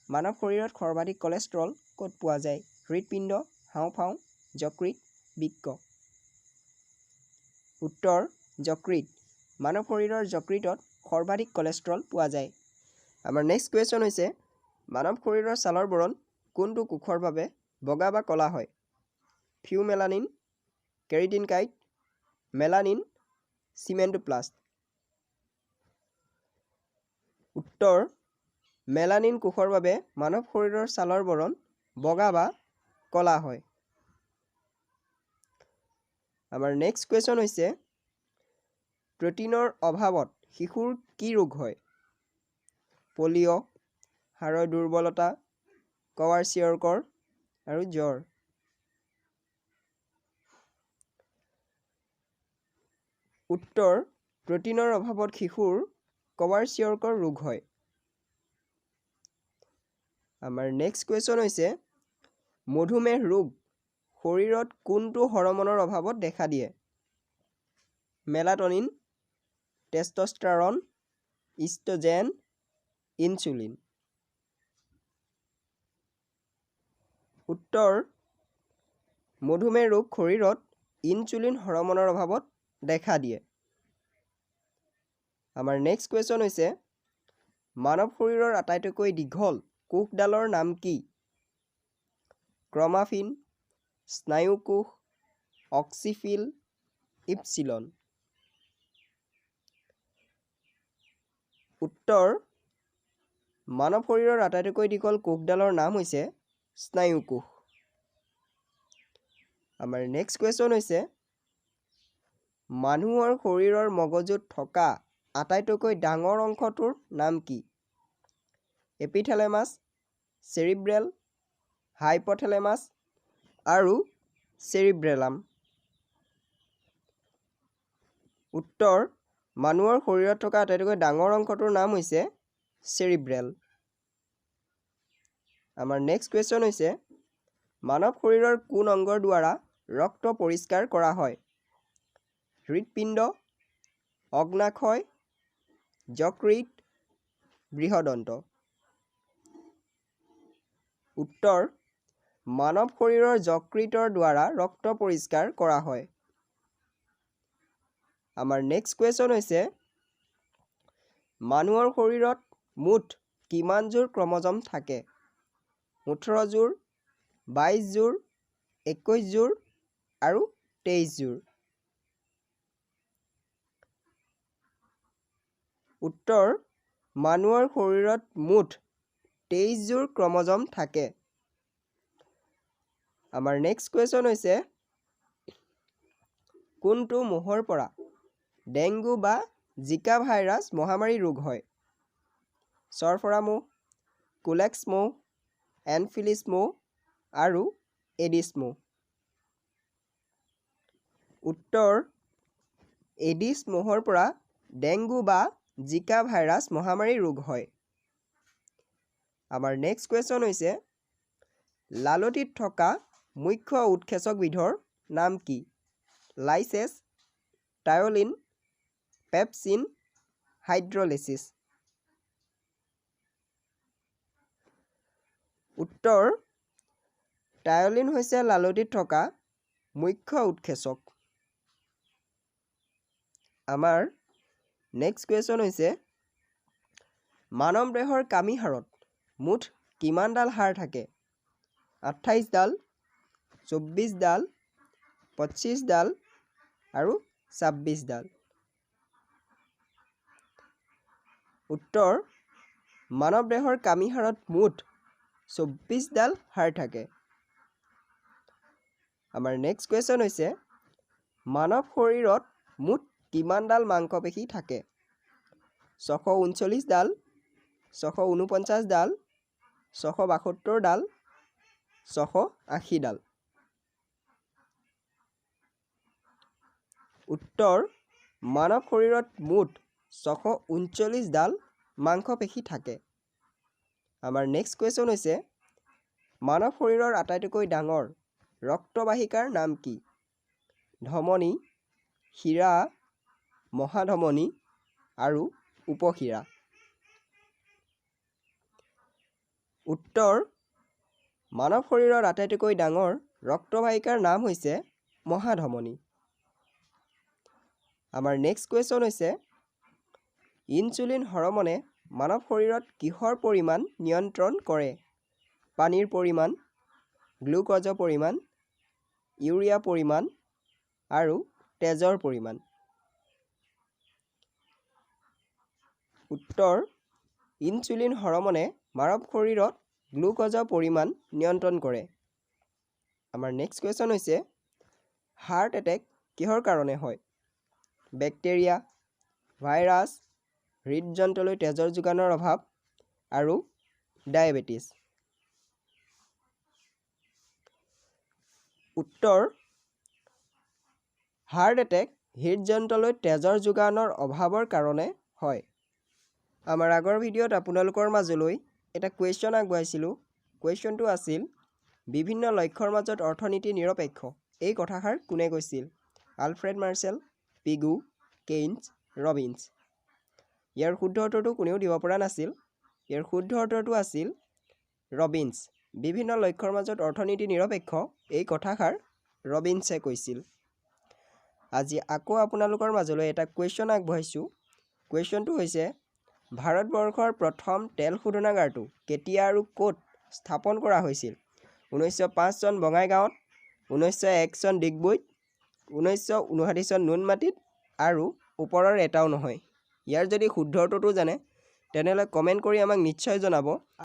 মানৱ শৰীৰত সৰ্বাধিক কোলেষ্ট্ৰল ক'ত পোৱা যায়? হৃদপিণ্ড, হাঁওফাঁও, যকৃত, বৃক্ক। উত্তৰ যকৃত। মানৱ শৰীৰৰ যকৃতত সৰ্বাধিক কোলেষ্ট্ৰল পোৱা যায়। আমাৰ নেক্সট কুৱেশ্যন হৈছে মানৱ শৰীৰৰ ছালৰ বৰণ কোনটো কোষৰ বাবে বগা বা ক'লা হয়? Pheomelanin, কেৰাটিনকাইট, melanin, চিমেণ্টোপ্লাষ্ট। উত্তৰ মেলানিন কোষৰ বাবে মানৱ শৰীৰৰ ছালৰ বৰণ বগা বা ক'লা হয়। আমাৰ নেক্সট কুৱেশ্যন হৈছে প্ৰটিনৰ অভাৱত শিশুৰ কি ৰোগ হয়? পলিঅ', হাড়ৰ দুৰ্বলতা, কোৱাৰচিয়কৰ আৰু জ্বৰ। উত্তৰ প্ৰটিনৰ অভাৱত শিশুৰ কোৱাৰচিয়কৰ ৰোগ হয়। আমাৰ নেক্সট কুৱেশ্যন হৈছে মধুমেহ ৰোগ শৰীৰত কোনটো হৰম'নৰ অভাৱত দেখা দিয়ে? Melatonin, testosterone, oestrogen, insulin. উত্তৰ মধুমেহ ৰোগ শৰীৰত ইনচুলিন হৰম'নৰ অভাৱত দেখা দিয়ে। আমাৰ নেক্সট কুৱেশ্যন হৈছে মানৱ শৰীৰৰ আটাইতকৈ দীঘল কোষডালৰ নাম কি? ক্ৰমাফিন, স্নায়ুকোষ, অক্সিফিল, ইপচিলন। উত্তৰ মানৱ শৰীৰৰ আটাইতকৈ দীঘল কোষডালৰ নাম হৈছে স্নায়ুকোষ। আমাৰ নেক্সট কুৱেশ্যন হৈছে মানুহৰ শৰীৰৰ মগজুত থকা আটাইতকৈ ডাঙৰ অংশটোৰ নাম কি? এপিথেলেমাছ, চেৰিব্ৰেল, হাইপথেলেমাছ আৰু চেৰিব্ৰেলাম। উত্তৰ মানুহৰ শৰীৰত থকা আটাইতকৈ ডাঙৰ অংশটোৰ নাম হৈছে চেৰিব্ৰেল। আমাৰ নেক্সট কুৱেশ্যন হৈছে মানৱ শৰীৰৰ কোন অংগৰ দ্বাৰা ৰক্ত পৰিষ্কাৰ কৰা হয়? হৃদপিণ্ড, অগ্নাশয়, যকৃত, বৃহদন্ত। উত্তৰ মানৱ শৰীৰৰ যকৃতৰ দ্বাৰা ৰক্ত পৰিষ্কাৰ কৰা হয়। আমাৰ নেক্সট কুৱেশ্যন হৈছে মানুহৰ শৰীৰত মুঠ কিমানযোৰ ক্ৰম'জম থাকে? 18 যোৰ, 22 যোৰ, 21 যোৰ আৰু 23 যোৰ। উত্তৰ মানুহৰ শৰীৰত মুঠ 23 যোৰ ক্ৰম'জম থাকে। আমাৰ নেক্সট কুৱেশ্যন হৈছে কোনটো মহৰ পৰা ডেংগু বা জিকা ভাইৰাছ মহামাৰী ৰোগ হয়? চৰফৰা মহ, কুলেক্স মহ, এনফিলিছ মহ আৰু এডিছ মহ। উত্তৰ এডিছ মহৰ পৰা ডেংগু বা জিকা ভাইৰাছ মহামাৰী ৰোগ হয়। আমাৰ নেক্সট কুৱেশ্যন হৈছে লালটিত থকা মুখ্য উৎসেচকবিধৰ নাম কি? লাইচেছ, টায়লিন, পেপচিন, হাইড্ৰলিচিছ। উত্তৰ টায়লিন হৈছে লালটিত থকা মুখ্য উৎসেচক। আমাৰ নেক্সট কুৱেশ্যন হৈছে মানৱ দেহৰ কামি হাড়ত মুঠ কিমানডাল হাড় থাকে? 28 ডাল, 24 ডাল, 25 ডাল আৰু 26 ডাল। উত্তৰ মানৱ দেহৰ কামি হাড়ত মুঠ 24 ডাল হাড় থাকে। আমাৰ নেক্সট কুৱেশ্যন হৈছে মানৱ শৰীৰত মুঠ কিমানডাল মাংসপেশী থাকে? 639 ডাল, 649 ডাল, 672 ডাল, 680 ডাল। উত্তৰ মানৱ শৰীৰত মুঠ 639 ডাল মাংসপেশী থাকে। আমাৰ নেক্সট কুৱেশ্যন হৈছে মানৱ শৰীৰৰ আটাইতকৈ ডাঙৰ ৰক্তবাহিকাৰ নাম কি? ধমনী, শিৰা, মহাধমনী আৰু উপশিৰা। উত্তৰ মানৱ শৰীৰৰ আটাইতকৈ ডাঙৰ ৰক্তবাহিকাৰ নাম হৈছে মহাধমনী। আমাৰ নেক্সট কুৱেশ্যন হৈছে ইনচুলিন হৰমনে মানৱ শৰীৰত কিহৰ পৰিমাণ নিয়ন্ত্ৰণ কৰে? পানীৰ পৰিমাণ, গ্লুক'জৰ পৰিমাণ, ইউৰিয়া পৰিমাণ আৰু তেজৰ পৰিমাণ। উত্তৰ ইনচুলিন হৰমনে মানৱ শৰীৰত গ্লুক'জৰ পৰিমাণ নিয়ন্ত্ৰণ কৰে। আমাৰ নেক্সট কুৱেশ্যন হৈছে হাৰ্ট এটেক কিহৰ কাৰণে হয়? বেক্টেৰিয়া, ভাইৰাছ, হৃদযন্ত্ৰলৈ তেজৰ যোগানৰ অভাৱ আৰু ডায়েবেটিছ। উত্তৰ হাৰ্ট এটেক হৃদযন্ত্ৰলৈ তেজৰ যোগানৰ অভাৱৰ কাৰণে হয়। আমাৰ আগৰ ভিডিঅ'ত আপোনালোকৰ মাজলৈ এটা কুৱেশ্যন আগবঢ়াইছিলোঁ। কুৱেশ্যনটো আছিল বিভিন্ন লক্ষ্যৰ মাজত অৰ্থনীতি নিৰপেক্ষ এই কথাষাৰ কোনে কৈছিল? Alfred marshal, Pigou, কেইনছ, ৰবিনছ। ইয়াৰ শুদ্ধ উত্তৰটো কোনেও দিব পৰা নাছিল। ইয়াৰ শুদ্ধ উত্তৰটো আছিল ৰবিনছ। বিভিন্ন লক্ষ্যৰ মাজত অৰ্থনীতি নিৰপেক্ষ এই কথাষাৰ ৰবিনছে কৈছিল। আজি আকৌ আপোনালোকৰ মাজলৈ এটা কুৱেশ্যন আগবঢ়াইছোঁ। কুৱেশ্যনটো হৈছে ভাৰতবৰ্ষৰ প্ৰথম তেল শোধনাগাৰটো কেতিয়া আৰু ক'ত স্থাপন কৰা হৈছিল? 1905 চন বঙাইগাঁৱত, 1901 চন ডিগবৈত, 1959 চন নুনমাটিত আৰু ওপৰৰ এটাও নহয়। ইয়াৰ যদি শুদ্ধ উত্তৰটো জানে তেনেহ'লে কমেণ্ট কৰি আমাক নিশ্চয় জনাব।